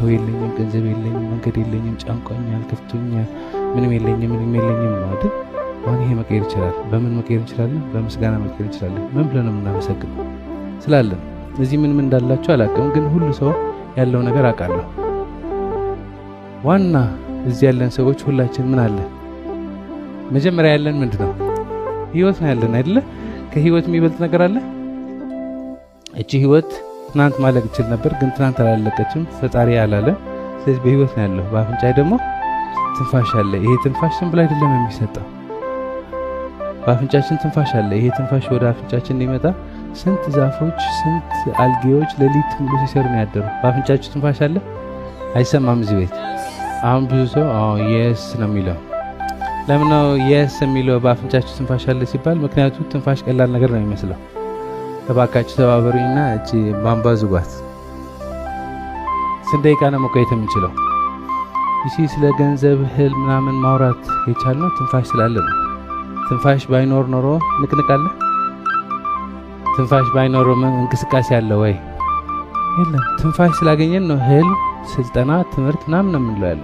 ሰው የለኝም፣ ገንዘብ የለኝም፣ መንገድ የለኝም፣ ጫንቆኛል፣ ከፍቶኛል፣ ምንም የለኝም አይደል? አሁን ይሄ መቀየር ይችላል። በምን መቀየር እንችላለን? በምስጋና መቀየር እንችላለን። ምን ብለን ነው የምናመሰግነው? ስላለን እዚህ ምን እንዳላችሁ አላውቅም፣ ግን ሁሉ ሰው ያለው ነገር አውቃለሁ። ዋና እዚህ ያለን ሰዎች ሁላችን ምን አለን? መጀመሪያ ያለን ምንድነው? ህይወት ነው ያለን አይደለ? ከህይወት የሚበልጥ ነገር አለ? እቺ ህይወት ትናንት ማለቅ ይችል ነበር፣ ግን ትናንት አላለቀችም። ፈጣሪ አላለ። ስለዚህ በህይወት ነው ያለው። በአፍንጫዬ ደግሞ ትንፋሽ አለ። ይሄ ትንፋሽ ዝም ብሎ አይደለም የሚሰጠው። በአፍንጫችን ትንፋሽ አለ። ይሄ ትንፋሽ ወደ አፍንጫችን እንዲመጣ ስንት ዛፎች፣ ስንት አልጌዎች ሌሊት ሙሉ ሲሰሩ ነው ያደሩ። በአፍንጫችን ትንፋሽ አለ። አይሰማም እዚህ ቤት። አሁን ብዙ ሰው የስ ነው የሚለው። ለምን ነው የስ የሚለው? በአፍንጫችሁ ትንፋሽ አለ ሲባል ምክንያቱም ትንፋሽ ቀላል ነገር ነው የሚመስለው። እባካችሁ ተባበሩኝና እቺ ባምባ ዝጓት። ስንት ደቂቃ ነው መቆየት የምንችለው? እሺ፣ ስለ ገንዘብ ህልም ምናምን ማውራት የቻልነው ትንፋሽ ስላለ ነው። ትንፋሽ ባይኖር ኖሮ ንቅንቅ አለ? ትንፋሽ ባይኖር እንቅስቃሴ አለ ወይ? የለም። ትንፋሽ ስላገኘን ነው ህልም፣ ስልጠና፣ ትምህርት ምናምን ነው የምንለው ያለው።